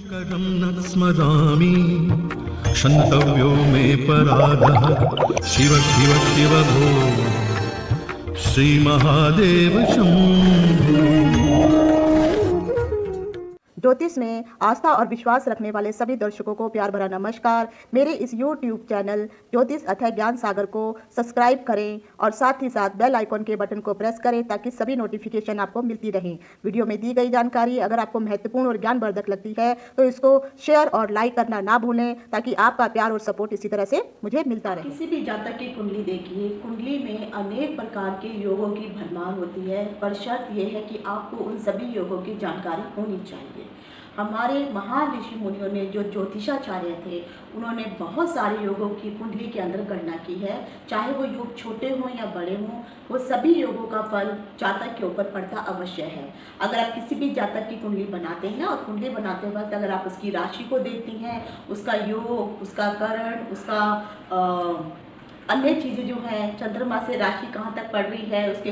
शङ्करं न स्मरामि क्षन्तव्यो मे पराधः शिव शिव शिव भो श्रीमहादेव शम्भो। ज्योतिष में आस्था और विश्वास रखने वाले सभी दर्शकों को प्यार भरा नमस्कार। मेरे इस YouTube चैनल ज्योतिष अथय ज्ञान सागर को सब्सक्राइब करें और साथ ही साथ बेल आइकॉन के बटन को प्रेस करें ताकि सभी नोटिफिकेशन आपको मिलती रहें। वीडियो में दी गई जानकारी अगर आपको महत्वपूर्ण और ज्ञानवर्धक लगती है तो इसको शेयर और लाइक करना ना भूलें ताकि आपका प्यार और सपोर्ट इसी तरह से मुझे मिलता रहे। किसी भी जातक की कुंडली देखिए, कुंडली में अनेक प्रकार के योगों की भरमार होती है, पर शर्त यह है कि आपको उन सभी योगों की जानकारी होनी चाहिए। हमारे महान ऋषि मुनियों ने जो ज्योतिषाचार्य थे उन्होंने बहुत सारे योगों की कुंडली के अंदर गणना की है, चाहे वो योग छोटे हों या बड़े हों, वो सभी योगों का फल जातक के ऊपर पड़ता अवश्य है। अगर आप किसी भी जातक की कुंडली बनाते हैं और कुंडली बनाते वक्त अगर आप उसकी राशि को देखती हैं, उसका योग, उसका करण, उसका अन्य चीज़ें जो हैं, चंद्रमा से राशि कहाँ तक पड़ रही है, उसके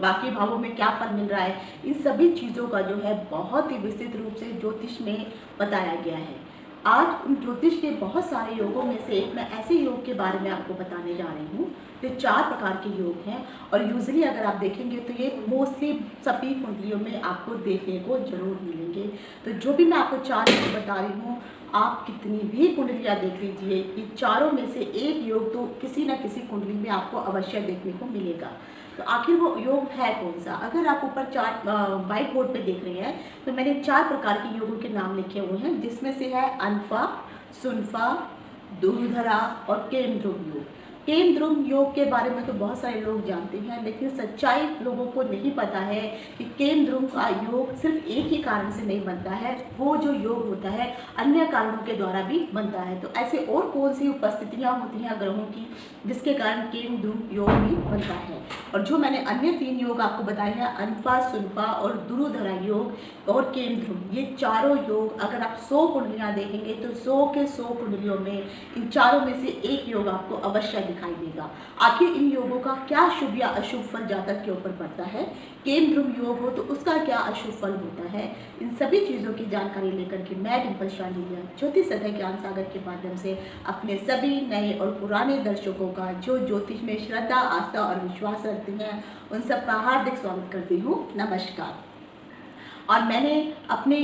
बाकी भावों में क्या फल मिल रहा है, इन सभी चीज़ों का जो है बहुत ही विस्तृत रूप से ज्योतिष में बताया गया है। आज उन ज्योतिष के बहुत सारे योगों में से एक मैं ऐसे योग के बारे में आपको बताने जा रही हूँ जो 4 प्रकार के योग हैं और यूजुअली अगर आप देखेंगे तो ये मोस्टली सभी कुंडलियों में आपको देखने को जरूर मिलेंगे। तो जो भी मैं आपको 4 योग बता रही हूँ, आप कितनी भी कुंडलियाँ देख लीजिए, ये चारों में से एक योग तो किसी न किसी कुंडली में आपको अवश्य देखने को मिलेगा। तो आखिर वो योग है कौन सा? अगर आप ऊपर 4 व्हाइट बोर्ड पे देख रहे हैं तो मैंने 4 प्रकार के योगों के नाम लिखे हुए हैं, जिसमें से है अनफा, सुनफा, दुर्धरा और केमद्रुम योग। केमद्रुम योग के बारे में तो बहुत सारे लोग जानते हैं, लेकिन सच्चाई लोगों को नहीं पता है कि केमद्रुम का योग सिर्फ एक ही कारण से नहीं बनता है, वो जो योग होता है अन्य कारणों के द्वारा भी बनता है। तो ऐसे और कौन सी उपस्थितियाँ होती हैं ग्रहों की जिसके कारण केमद्रुम योग भी बनता है? और जो मैंने अन्य 3 योग आपको बताए हैं, अनफा, सुनफा और दुरुधरा योग और केमद्रुम, ये चारों योग अगर आप 100 कुंडलियाँ देखेंगे तो 100 के 100 कुंडलियों में इन चारों में से एक योग आपको अवश्य दिखाई देगा। आखिर इन योगों का क्या शुभ या अशुभ फल जातक के ऊपर पड़ता है? केमद्रुम योग हो तो उसका क्या अशुभ फल होता है? इन सभी चीज़ों की जानकारी लेकर के मैं डिम्पल शालिया ज्योतिष अथय ज्ञान सागर के माध्यम से अपने सभी नए और पुराने दर्शकों का जो ज्योतिष में श्रद्धा, आस्था और विश्वास रखते हैं उन सबका हार्दिक स्वागत करती हूँ। नमस्कार। और मैंने अपने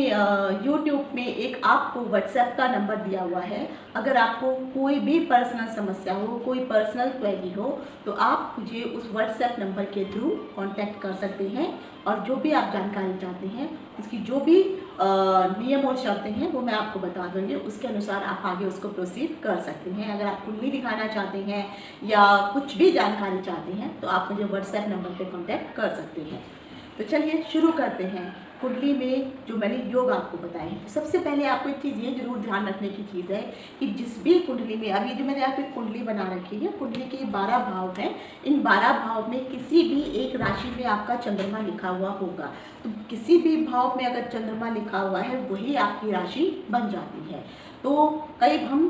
YouTube में एक आपको WhatsApp का नंबर दिया हुआ है। अगर आपको कोई भी पर्सनल समस्या हो, कोई पर्सनल क्वेरी हो, तो आप मुझे उस WhatsApp नंबर के थ्रू कांटेक्ट कर सकते हैं और जो भी आप जानकारी चाहते हैं, उसकी जो भी नियम और शर्तें हैं वो मैं आपको बता दूँगी। उसके अनुसार आप आगे उसको प्रोसीड कर सकते हैं। अगर आप कुंडली दिखाना चाहते हैं या कुछ भी जानकारी चाहते हैं तो आप मुझे WhatsApp नंबर पर कॉन्टैक्ट कर सकते हैं। तो चलिए शुरू करते हैं। कुंडली में जो मैंने योग आपको बताए हैं, सबसे पहले आपको एक चीज़ ये जरूर ध्यान रखने की चीज़ है कि जिस भी कुंडली में, अब ये जो मैंने यहाँ पे कुंडली बना रखी है, कुंडली के 12 भाव हैं, इन 12 भाव में किसी भी एक राशि में आपका चंद्रमा लिखा हुआ होगा। तो किसी भी भाव में अगर चंद्रमा लिखा हुआ है वही आपकी राशि बन जाती है। तो कई हम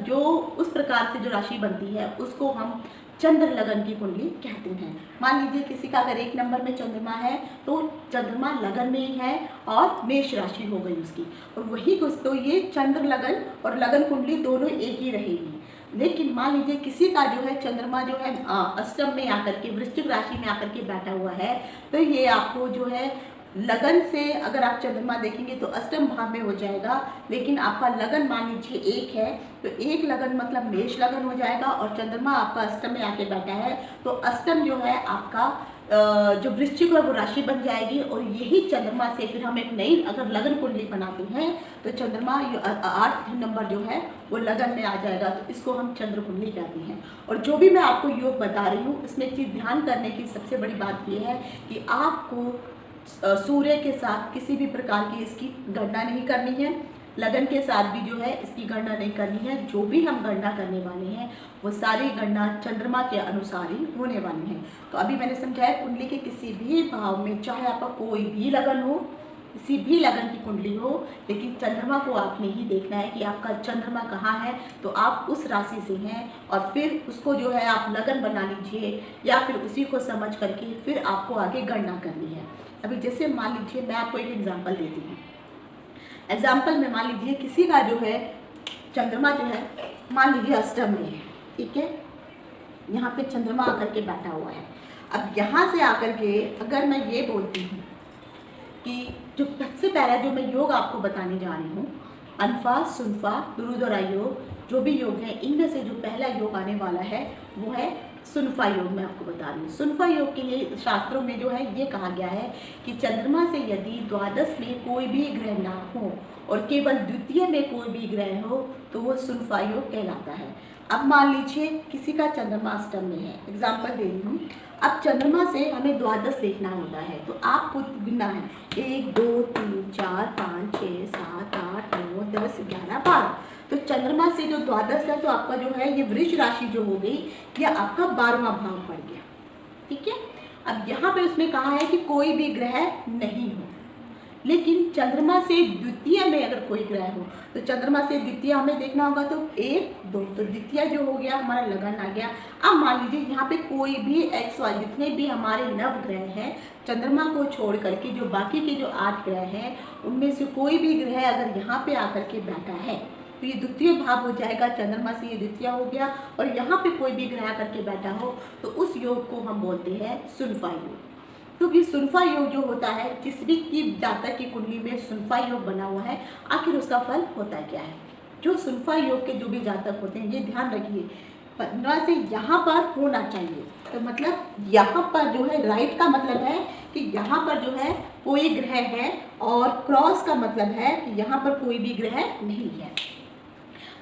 जो उस प्रकार से जो राशि बनती है उसको हम चंद्र लगन की कुंडली कहते हैं। मान लीजिए किसी का अगर 1 नंबर में चंद्रमा है तो चंद्रमा लगन में ही है और मेष राशि हो गई उसकी, और वही कुछ तो ये चंद्र लगन और लगन कुंडली दोनों एक ही रहेगी। लेकिन मान लीजिए किसी का जो है चंद्रमा जो है अष्टम में आकर के, वृश्चिक राशि में आकर के बैठा हुआ है, तो ये आपको जो है लगन से अगर आप चंद्रमा देखेंगे तो अष्टम भाव में हो जाएगा। लेकिन आपका लगन मान लीजिए 1 है तो 1 लगन मतलब मेष लगन हो जाएगा, और चंद्रमा आपका अष्टम में आके बैठा है तो अष्टम जो है आपका जो वृश्चिक है वो राशि बन जाएगी। और यही चंद्रमा से फिर हम एक नई अगर लगन कुंडली बनाते हैं तो चंद्रमा 8 नंबर जो है वो लगन में आ जाएगा, तो इसको हम चंद्र कुंडली कहते हैं। और जो भी मैं आपको योग बता रही हूँ इसमें एक चीज़ ध्यान करने की सबसे बड़ी बात ये है कि आपको सूर्य के साथ किसी भी प्रकार की इसकी गणना नहीं करनी है, लगन के साथ भी जो है इसकी गणना नहीं करनी है। जो भी हम गणना करने वाले हैं वो सारी गणना चंद्रमा के अनुसार ही होने वाली है। तो अभी मैंने समझाया कुंडली के किसी भी भाव में, चाहे आपका कोई भी लगन हो, किसी भी लगन की कुंडली हो, लेकिन चंद्रमा को आपने ही देखना है कि आपका चंद्रमा कहाँ है, तो आप उस राशि से हैं और फिर उसको जो है आप लगन बना लीजिए या फिर उसी को समझ करके फिर आपको आगे गणना करनी है। अभी जैसे मान लीजिए मैं आपको एक एग्जांपल देती हूँ। एग्जाम्पल में मान लीजिए किसी का जो है चंद्रमा जो है मान लीजिए अष्टम में है, ठीक है, यहाँ पे चंद्रमा आकर के बैठा हुआ है। अब यहाँ से आकर के अगर मैं ये बोलती हूँ कि जो सबसे पहला जो मैं योग आपको बताने जा रही हूँ, अनफा सुनफा दुरुदरा योग, जो भी योग है इनमें से जो पहला योग आने वाला है वो है सुनफा योग। मैं आपको बता रही हूँ सुनफा योग के लिए शास्त्रों में जो है ये कहा गया है कि चंद्रमा से यदि द्वादश में कोई भी ग्रह ना हो और केवल द्वितीय में कोई भी ग्रह हो तो वो सुनफा योग कहलाता है। अब मान लीजिए किसी का चंद्रमा अष्टम में है, एग्जाम्पल दे रही हूँ। अब चंद्रमा से हमें द्वादश देखना होता है तो आपको गिनना है 1 2 3 4 5 6 7 8 9 10 11 12। तो चंद्रमा से जो द्वादश है तो आपका जो है ये वृष राशि जो हो गई ये आपका 12वां भाव पड़ गया, ठीक है। अब यहाँ पे उसमें कहा है कि कोई भी ग्रह नहीं हो, लेकिन चंद्रमा से द्वितीय में अगर कोई ग्रह हो तो चंद्रमा से द्वितीय हमें देखना होगा तो 1 2, तो द्वितीय जो हो गया हमारा लगन आ गया। अब मान लीजिए यहाँ पे कोई भी एक्स वाई जितने भी हमारे नव ग्रह हैं चंद्रमा को छोड़ करके जो बाकी के जो 8 ग्रह हैं उनमें से कोई भी ग्रह अगर यहाँ पे आकर के बैठा है तो ये द्वितीय भाव हो जाएगा, चंद्रमा से ये द्वितीय हो गया। और यहाँ पे कोई भी ग्रह आकर के बैठा हो तो उस योग को हम बोलते हैं सुनफा योग। क्योंकि सुनफा योग जो होता है जिस भी की जातक की कुंडली में सुनफा योग बना हुआ है, आखिर उसका फल होता क्या है। जो सुनफा योग के जो भी जातक होते हैं ये ध्यान रखिए 15 से यहाँ पर होना चाहिए। तो मतलब यहाँ पर जो है राइट का मतलब है कि यहाँ पर जो है कोई ग्रह है और क्रॉस का मतलब है कि यहाँ पर कोई भी ग्रह नहीं है।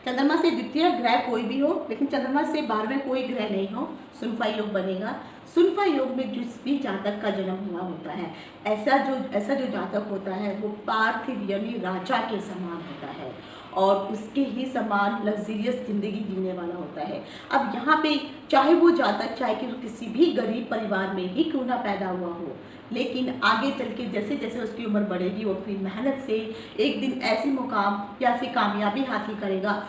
चंद्रमा से द्वितीय ग्रह कोई भी हो लेकिन चंद्रमा से 12वें कोई ग्रह नहीं हो, सुनफा योग बनेगा। सुनफा योग में जिस भी जातक का जन्म हुआ होता है ऐसा जो जातक होता है वो पार्थिव यानी राजा के समान होता है और उसके ही समान लग्जरियस जिंदगी जीने वाला होता है। अब यहाँ पे चाहे वो जातक चाहे कि किसी भी गरीब परिवार में ही क्यों ना पैदा हुआ हो, लेकिन आगे चल के जैसे जैसे उसकी उम्र बढ़ेगी वो अपनी मेहनत से एक दिन ऐसी मुकाम या ऐसी कामयाबी हासिल करेगा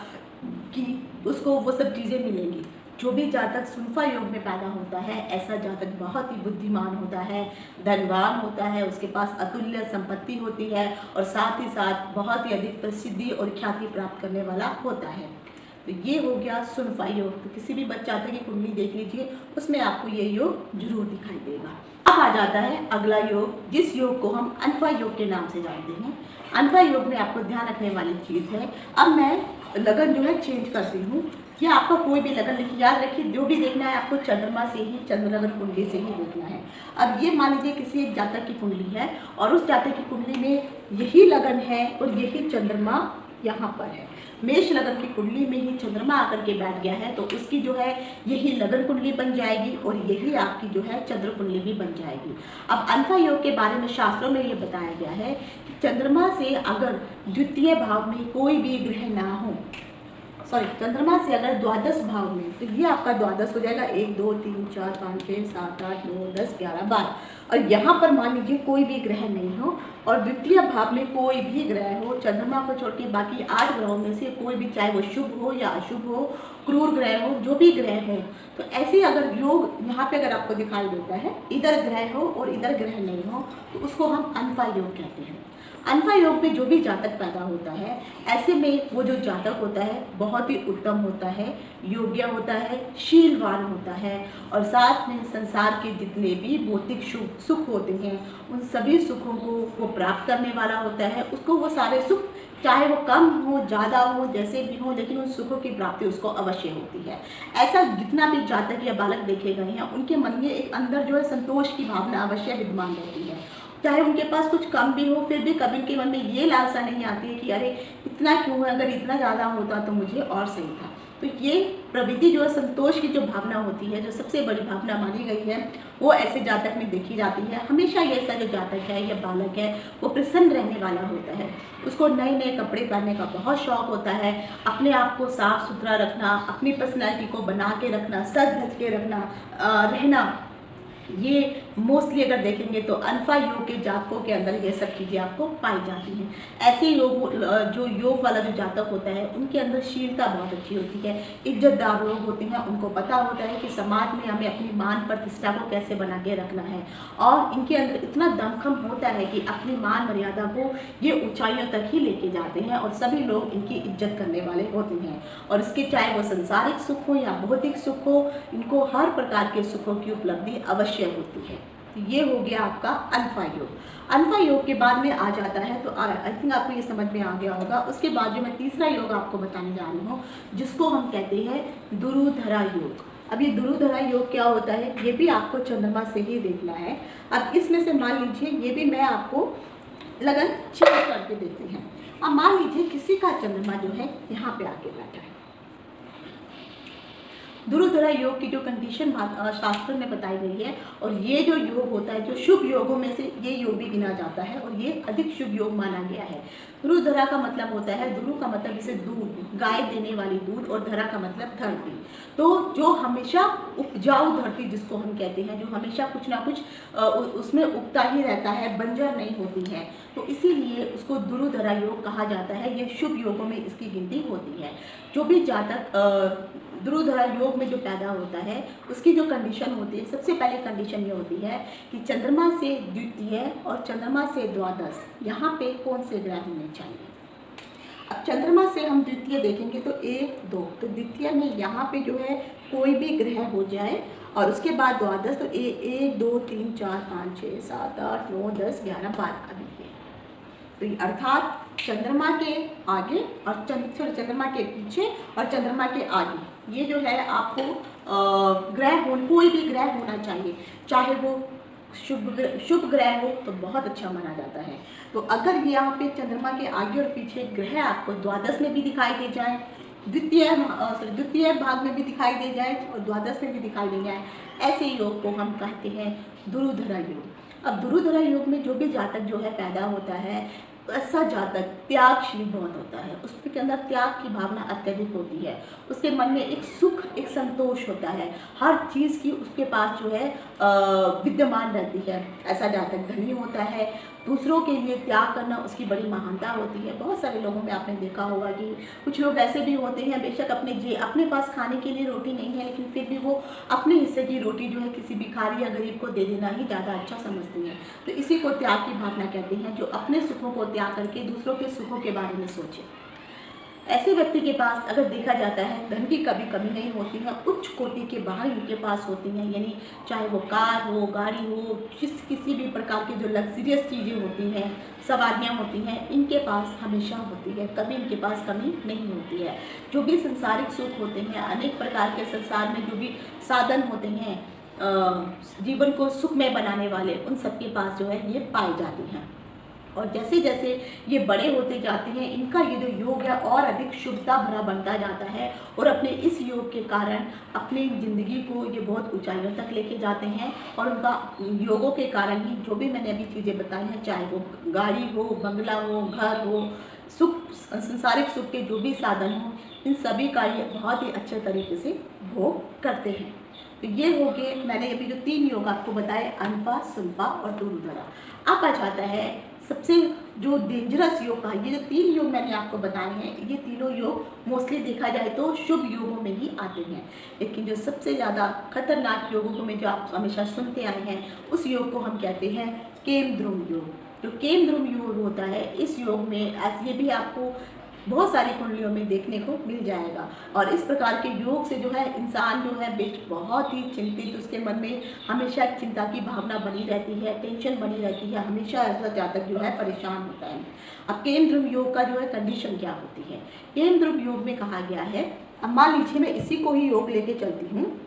कि उसको वो सब चीज़ें मिलेंगी। जो भी जातक सुनफा योग में पैदा होता है ऐसा जातक बहुत ही बुद्धिमान होता है, धनवान होता है, उसके पास अतुल्य संपत्ति होती है और साथ ही साथ बहुत ही अधिक प्रसिद्धि और ख्याति प्राप्त करने वाला होता है। तो ये हो गया सुनफा योग। तो किसी भी जातक की कुंडली देख लीजिए उसमें आपको ये योग जरूर दिखाई देगा। अब आ जाता है अगला योग जिस योग को हम अनफा योग के नाम से जानते हैं। अनफा योग में आपको ध्यान रखने वाली चीज़ है, अब मैं लगन जो है चेंज करती हूँ या आपका कोई भी लगन लिखिए, याद रखिए जो भी देखना है आपको चंद्रमा से ही चंद्र लगन कुंडली से ही देखना है। अब ये मान लीजिए किसी एक जातक की कुंडली है और उस जातक की कुंडली में यही लगन है और यही चंद्रमा यहाँ पर है, मेष लगन की कुंडली में ही चंद्रमा आकर के बैठ गया है तो उसकी जो है यही लगन कुंडली बन जाएगी और यही आपकी जो है चंद्र कुंडली भी बन जाएगी। अब अनफा योग के बारे में शास्त्रों में ये बताया गया है कि चंद्रमा से अगर द्वितीय भाव में कोई भी ग्रह ना हो, चंद्रमा से अगर द्वादश भाव में तो ये आपका द्वादश हो जाएगा 1 2 3 4 5 6 7 8 9 10 11 12 और यहाँ पर मान लीजिए कोई भी ग्रह नहीं हो और द्वितीय भाव में कोई भी ग्रह हो, चंद्रमा को छोड़ के बाकी 8 ग्रहों में से कोई भी चाहे वो शुभ हो या अशुभ हो, क्रूर ग्रह हो, जो भी ग्रह हो, तो ऐसे अगर योग यहाँ पे अगर आपको दिखाई देता है इधर ग्रह हो और इधर ग्रह नहीं हो तो उसको हम अनफा योग कहते हैं। अनफा योग में जो भी जातक पैदा होता है ऐसे में वो जो जातक होता है बहुत ही उत्तम होता है, योग्य होता है, शीलवान होता है और साथ में संसार के जितने भी भौतिक सुख होते हैं उन सभी सुखों को वो प्राप्त करने वाला होता है। उसको वो सारे सुख चाहे वो कम हो ज़्यादा हो जैसे भी हो लेकिन उन सुखों की प्राप्ति उसको अवश्य होती है। ऐसा जितना भी जातक या बालक देखे गए हैं उनके मन में एक अंदर जो है संतोष की भावना अवश्य विद्यमान रहती है, चाहे उनके पास कुछ कम भी हो फिर भी कभी उनके मन में ये लालसा नहीं आती है कि अरे इतना क्यों है, अगर इतना ज़्यादा होता तो मुझे और सही था। तो ये प्रवृत्ति जो है संतोष की जो भावना होती है जो सबसे बड़ी भावना मानी गई है वो ऐसे जातक में देखी जाती है। हमेशा ये ऐसा जो जातक है या बालक है वो प्रसन्न रहने वाला होता है, उसको नए नए कपड़े पहनने का बहुत शौक होता है, अपने आप को साफ सुथरा रखना, अपनी पर्सनैलिटी को बना के रखना, सज धज के रखना रहना, ये मोस्टली अगर देखेंगे तो अल्फा योग के जातकों के अंदर ये सब चीज़ें आपको पाई जाती हैं। ऐसे योग जो योग वाला जो जातक होता है उनके अंदर शीलता बहुत अच्छी होती है, इज्जतदार लोग होते हैं, उनको पता होता है कि समाज में हमें अपनी मान प्रतिष्ठा को कैसे बना के रखना है, और इनके अंदर इतना दमखम होता है कि अपनी मान मर्यादा को ये ऊंचाइयों तक ही लेके जाते हैं और सभी लोग इनकी इज्जत करने वाले होते हैं। और इसके चाहे वो संसारिक सुख हो या भौतिक सुख हो, इनको हर प्रकार के सुखों की उपलब्धि अवश्य होती है। तो ये हो गया आपका अल्फा योग। अल्फा योग के बाद में आ जाता है, तो आई थिंक आपको ये समझ में आ गया होगा। उसके बाद जो मैं तीसरा योग आपको बताने जा रही हूँ, जिसको हम कहते हैं दुरुधरा योग। अब ये दुरुधरा योग क्या होता है, ये भी आपको चंद्रमा से ही देखना है। अब इसमें से मान लीजिए, ये भी मैं आपको लगन चेंज करके देते हैं। अब मान लीजिए किसी का चंद्रमा जो है यहाँ पे आके बैठा है। दुरुधरा योग की जो कंडीशन शास्त्र में बताई गई है, और ये जो योग होता है, जो शुभ योगों में से ये योग भी गिना जाता है और ये अधिक शुभ योग माना गया है। दुरुधरा का मतलब होता है, दुरु का मतलब जैसे दूध, गाय देने वाली दूध, और धरा का मतलब धरती। तो जो हमेशा उपजाऊ धरती जिसको हम कहते हैं, जो हमेशा कुछ ना कुछ उसमें उगता ही रहता है, बंजर नहीं होती है, तो इसीलिए उसको दुरुधरा योग कहा जाता है। ये शुभ योगों में इसकी गिनती होती है। जो भी जातक दुरुधरा योग में जो पैदा होता है, उसकी जो कंडीशन होती है, सबसे पहले कंडीशन ये होती है कि चंद्रमा से द्वितीय और चंद्रमा से द्वादश यहाँ पे कौन से ग्रह होने चाहिए। अब चंद्रमा से हम द्वितीय देखेंगे तो 1, 2, तो द्वितीय में यहाँ पे जो है कोई भी ग्रह हो जाए, और उसके बाद द्वादश तो 1, 2, 3, 4, 5, 6, 7, 8, 9, 10, 11, 12 अभी है। तो अर्थात चंद्रमा के आगे और चंद्रमा के पीछे और चंद्रमा के आगे, ये जो है आपको ग्रह हो, कोई भी ग्रह होना चाहिए, चाहे वो शुभ ग्रह हो तो बहुत अच्छा माना जाता है। तो अगर यहाँ पे चंद्रमा के आगे और पीछे ग्रह आपको द्वादश में भी दिखाई दे जाए, द्वितीय भाग में भी दिखाई दे जाए और द्वादश में भी दिखाई दे जाए, ऐसे योग को हम कहते हैं दुरुधरा योग। अब दुरुधरा योग में जो भी जातक जो है पैदा होता है, ऐसा जातक त्यागशील बहुत होता है, उसके अंदर त्याग की भावना अत्यधिक होती है, उसके मन में एक सुख, एक संतोष होता है, हर चीज़ की उसके पास जो है विद्यमान रहती है। ऐसा जातक धनी होता है, दूसरों के लिए त्याग करना उसकी बड़ी महानता होती है। बहुत सारे लोगों में आपने देखा होगा कि कुछ लोग ऐसे भी होते हैं, बेशक अपने पास खाने के लिए रोटी नहीं है, लेकिन फिर भी वो अपने हिस्से की रोटी जो है किसी भिखारी या गरीब को दे देना ही ज़्यादा अच्छा समझते हैं। तो इसी को त्याग की भावना कहते हैं, जो अपने सुखों को त्याग करके दूसरों के सुखों के बारे में सोचे। ऐसे व्यक्ति के पास अगर देखा जाता है धन की कभी कमी नहीं होती है, उच्च कोटि के वाहन इनके पास होती हैं, यानी चाहे वो कार हो, गाड़ी हो, किसी भी प्रकार की जो लग्जरियस चीज़ें होती हैं, सवारियाँ होती हैं, इनके पास हमेशा होती है, कभी इनके पास कमी नहीं होती है। जो भी संसारिक सुख होते हैं, अनेक प्रकार के संसार में जो भी साधन होते हैं जीवन को सुखमय बनाने वाले, उन सबके पास जो है ये पाए जाते हैं। और जैसे जैसे ये बड़े होते जाते हैं, इनका ये जो योग है और अधिक शुभता भरा बनता जाता है, और अपने इस योग के कारण अपनी ज़िंदगी को ये बहुत ऊंचाइयों तक लेके जाते हैं। और उनका योगों के कारण ही जो भी मैंने अभी चीज़ें बताई हैं, चाहे वो गाड़ी हो, बंगला हो, घर हो, सुख, संसारिक सुख के जो भी साधन हो, इन सभी का ये बहुत ही अच्छे तरीके से भोग करते हैं। तो ये हो गए मैंने अभी जो 3 योग आपको बताए, अल्फा, सुल्फा और दुरुधरा। अब आ जाता है सबसे जो डेंजरस योग का, ये जो 3 योग मैंने आपको बताए हैं, ये तीनों योग मोस्टली देखा जाए तो शुभ योगों में ही आते हैं, लेकिन जो सबसे ज़्यादा खतरनाक योगों में जो आप हमेशा सुनते आए हैं, उस योग को हम कहते हैं केमद्रुम योग। जो केमद्रुम योग होता है, इस योग में ऐसे भी आपको बहुत सारी कुंडलियों में देखने को मिल जाएगा। और इस प्रकार के योग से जो है इंसान जो है बहुत ही चिंतित, उसके मन में हमेशा चिंता की भावना बनी रहती है, टेंशन बनी रहती है, हमेशा ऐसा जातक जो है परेशान होता है। अब केमद्रुम योग का जो है कंडीशन क्या होती है, केमद्रुम योग में कहा गया है, अब मान लीजिए मैं इसी को ही योग लेके चलती हूँ।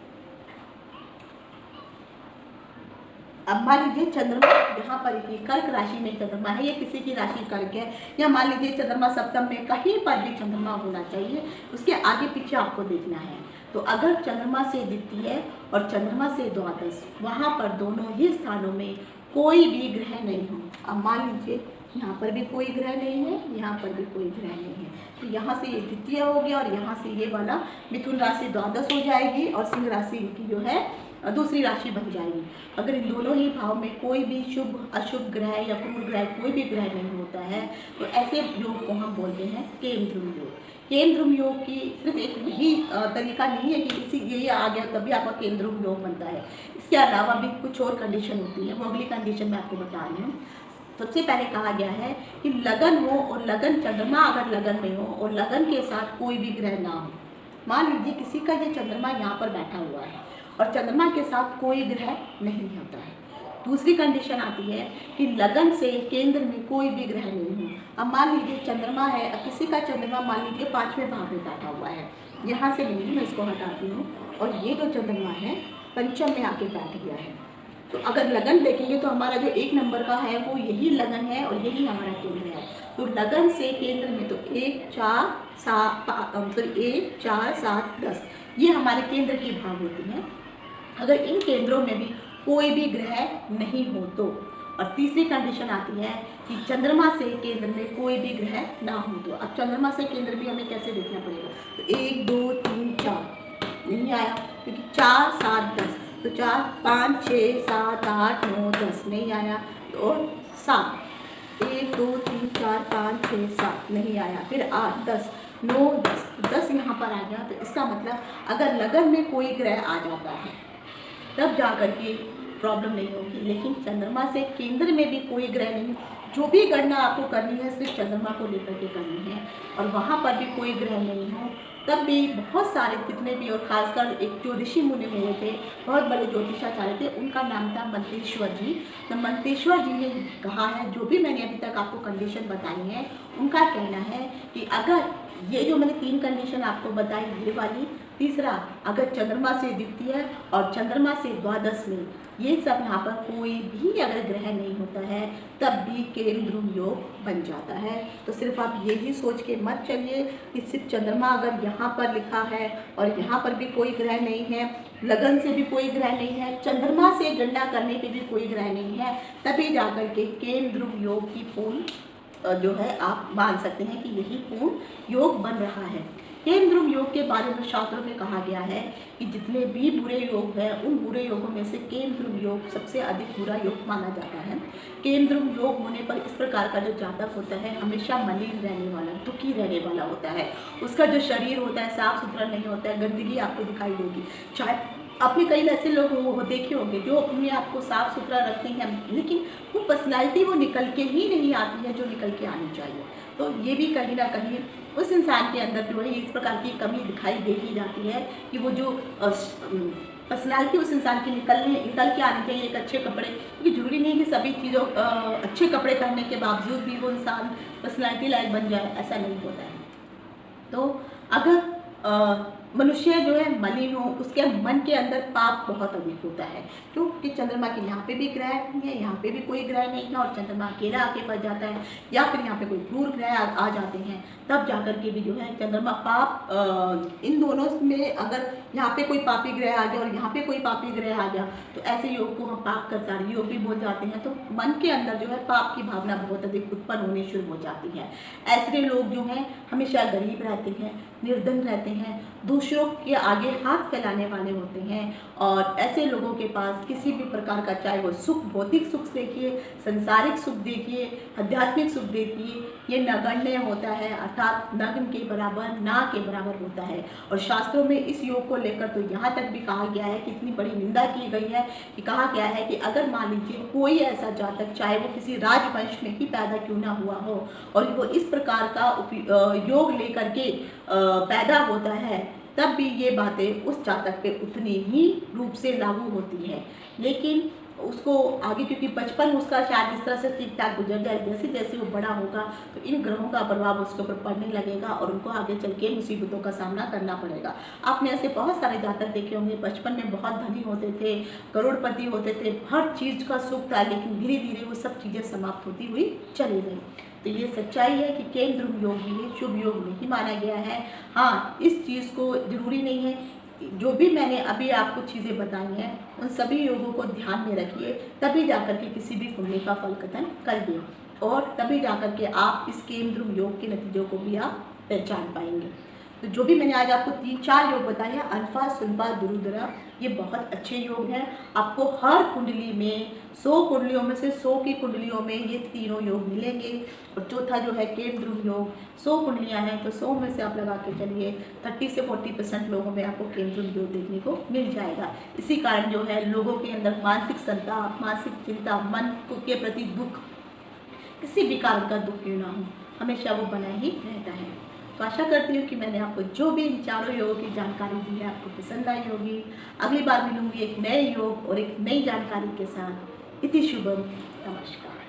अब मान लीजिए चंद्रमा यहाँ पर ही कर्क राशि में चंद्रमा है, या किसी की राशि कर्क है, या मान लीजिए चंद्रमा सप्तम में, कहीं पर भी चंद्रमा होना चाहिए, उसके आगे पीछे आपको देखना है। तो अगर चंद्रमा से द्वितीय और चंद्रमा से द्वादश, वहाँ पर दोनों ही स्थानों में कोई भी ग्रह नहीं हो। अब मान लीजिए यहाँ पर भी कोई ग्रह नहीं है, यहाँ पर भी कोई ग्रह नहीं है, तो यहाँ से ये द्वितीय हो गया और यहाँ से ये वाला मिथुन राशि द्वादश हो जाएगी और सिंह राशि इनकी जो है दूसरी राशि बन जाएगी। अगर इन दोनों ही भाव में कोई भी शुभ अशुभ ग्रह या क्रूर ग्रह कोई भी ग्रह नहीं होता है तो ऐसे योग को हम बोलते हैं केंद्रुम योग। केंद्रुम योग की सिर्फ एक यही तरीका नहीं है कि इसी यही आ गया तभी आपका केंद्रुम योग बनता है। इसके अलावा भी कुछ और कंडीशन होती है, वो अगली कंडीशन मैं आपको बता रही हूँ। सबसे पहले कहा गया है कि लगन हो और लगन चंद्रमा अगर लगन में हो और लगन के साथ कोई भी ग्रह ना हो। मान लीजिए किसी का ये चंद्रमा यहाँ पर बैठा हुआ है और चंद्रमा के साथ कोई ग्रह नहीं होता है। दूसरी कंडीशन आती है कि लगन से केंद्र में कोई भी ग्रह नहीं हो। अब मान लीजिए चंद्रमा है, अब किसी का चंद्रमा मान लीजिए 5वें भाव में बैठा हुआ है, यहाँ से नहीं, मैं इसको हटाती हूँ, और ये जो चंद्रमा है पंचम में आके बैठ गया है। तो अगर लगन देखेंगे तो हमारा जो 1 नंबर का है वो यही लगन है और यही हमारा केंद्र है। तो लगन से केंद्र में तो 1 4 7 10 ये हमारे केंद्र की भाव होती हैं। अगर इन केंद्रों में भी कोई भी ग्रह नहीं हो तो। और तीसरी कंडीशन आती है कि चंद्रमा से केंद्र में कोई भी ग्रह ना हो तो। अब चंद्रमा से केंद्र भी हमें कैसे देखना पड़ेगा, तो 1 2 3 4 नहीं आया क्योंकि 4 7 10, तो 4 5 6 7 8 9 10 नहीं आया, और 7 1 2 3 4 5 6 7 नहीं आया, फिर 8 10 9 10 यहाँ पर आ गया। तो इसका मतलब अगर लगन में कोई ग्रह आ जाता है तब जा कर के प्रॉब्लम नहीं होगी, लेकिन चंद्रमा से केंद्र में भी कोई ग्रह नहीं, जो भी गणना आपको करनी है सिर्फ चंद्रमा को लेकर के करनी है और वहाँ पर भी कोई ग्रह नहीं हो, तब भी बहुत सारे जितने भी, और खासकर एक जो ऋषि मुनि हुए थे, बहुत बड़े ज्योतिषाचार्य थे, उनका नाम था मंतेश्वर जी। तो मंतेश्वर जी ने कहा है, जो भी मैंने अभी तक आपको कंडीशन बताई है, उनका कहना है कि अगर ये जो मैंने 3 कंडीशन आपको बताई, ये वाली, तीसरा अगर चंद्रमा से द्वितीय और चंद्रमा से द्वादश में, ये सब यहाँ पर कोई भी अगर ग्रह नहीं होता है तब भी केंद्रुम योग बन जाता है। तो सिर्फ आप यही सोच के मत चलिए कि सिर्फ चंद्रमा अगर यहाँ पर लिखा है और यहाँ पर भी कोई ग्रह नहीं है, लगन से भी कोई ग्रह नहीं है, चंद्रमा से गणना करने पे भी कोई ग्रह नहीं है, तभी जाकर के केंद्रुम योग की पूर्ण जो है आप मान सकते हैं कि यही पूर्ण योग बन रहा है। केंद्रुम योग के बारे में शास्त्रों में कहा गया है कि जितने भी बुरे योग हैं उन बुरे योगों में से केंद्रुम योग सबसे अधिक बुरा योग माना जाता है। केंद्रुम योग होने पर इस प्रकार का जो जातक होता है हमेशा मलिन रहने वाला, दुखी रहने वाला होता है। उसका जो शरीर होता है साफ सुथरा नहीं होता है, गंदगी आपको दिखाई देगी। शायद आपने कई ऐसे लोग देखे होंगे जो अपने आप को साफ सुथरा रखते हैं, लेकिन वो पर्सनैलिटी वो निकल के ही नहीं आती है जो निकल के आनी चाहिए। तो ये भी कहीं ना कहीं उस इंसान के अंदर जो है इस प्रकार की कमी दिखाई दे ही जाती है कि वो जो पर्सनैलिटी उस इंसान की निकल के आनी चाहिए। एक अच्छे कपड़े, क्योंकि जरूरी नहीं कि सभी चीज़ों अच्छे कपड़े पहनने के बावजूद भी वो इंसान पर्सनैलिटी लायक बन जाए, ऐसा नहीं होता है। तो अगर मनुष्य जो है मलिन हो, उसके मन के अंदर पाप बहुत अधिक होता है, क्योंकि चंद्रमा के यहाँ पे भी ग्रह नहीं है, यहाँ पे भी कोई ग्रह नहीं है और चंद्रमा अकेला आके फंस जाता है, या फिर यहाँ पे कोई क्रूर ग्रह आ जाते हैं, तब जाकर के भी जो है चंद्रमा पाप इन दोनों में, अगर यहाँ पे कोई पापी ग्रह आ गया और यहाँ पे कोई पापी ग्रह आ गया तो ऐसे योग को हम पाप करतारी योग भी बोल जाते हैं। तो मन के अंदर जो है पाप की भावना बहुत अधिक उत्पन्न होनी शुरू हो जाती है। ऐसे लोग जो हैं हमेशा गरीब रहते हैं, निर्धन रहते हैं, दूसरों के आगे हाथ फैलाने वाले होते हैं, और ऐसे लोगों के पास किसी भी प्रकार का, चाहे वो सुख, भौतिक सुख देखिए, संसारिक सुख देखिए, आध्यात्मिक सुख देखिए, ये नगण्य होता है, अर्थात नग्न के बराबर, ना के बराबर होता है। और शास्त्रों में इस योग को लेकर तो यहाँ तक भी कहा गया है कि इतनी बड़ी निंदा की गई है कि कहा गया है कि अगर मान लीजिए कोई ऐसा जातक, चाहे वो किसी राजवंश में ही पैदा क्यों ना हुआ हो, और वो इस प्रकार का योग लेकर के पैदा होता है, तब भी ये बातें उस जातक पे उतनी ही रूप से लागू होती है। लेकिन उसको आगे, क्योंकि बचपन उसका शायद इस तरह से ठीक ठाक गुजर जाए, जैसे जैसे वो बड़ा होगा तो इन ग्रहों का प्रभाव उसके ऊपर पड़ने लगेगा और उनको आगे चल के मुसीबतों का सामना करना पड़ेगा। आपने ऐसे बहुत सारे जातक देखे होंगे, बचपन में बहुत धनी होते थे, करोड़पति होते थे, हर चीज़ का सुख था, लेकिन धीरे धीरे वो सब चीज़ें समाप्त होती हुई चली गई। तो ये सच्चाई है कि केंद्रुम योग भी शुभ योग नहीं माना गया है। हाँ, इस चीज़ को जरूरी नहीं है, जो भी मैंने अभी आपको चीज़ें बताई हैं उन सभी योगों को ध्यान में रखिए, तभी जाकर के किसी भी कुंडली का फल कथन करिए, और तभी जाकर के आप इस केंद्रुम योग के नतीजों को भी आप पहचान पाएंगे। तो जो भी मैंने आज आपको 3-4 योग बताए हैं, अल्फा, सुल्फा, दुरुद्रा, ये बहुत अच्छे योग हैं। आपको हर कुंडली में 100 कुंडलियों में से 100 की कुंडलियों में ये तीनों योग मिलेंगे। और चौथा जो है केंद्रुम योग, 100 कुंडलियां हैं तो 100 में से आप लगा के चलिए 30 से 40% लोगों में आपको केंद्रुम योग देखने को मिल जाएगा। इसी कारण जो है लोगों के अंदर मानसिक संताप, मानसिक चिंता, मन के प्रति दुख, किसी भी कारण का दुख क्यों ना हो, हमेशा वो बना ही रहता है। तो आशा करती हूँ कि मैंने आपको जो भी इन चारों योगों की जानकारी दी है आपको पसंद आई होगी। अगली बार मिलूंगी एक नए योग और एक नई जानकारी के साथ। इति शुभम, नमस्कार।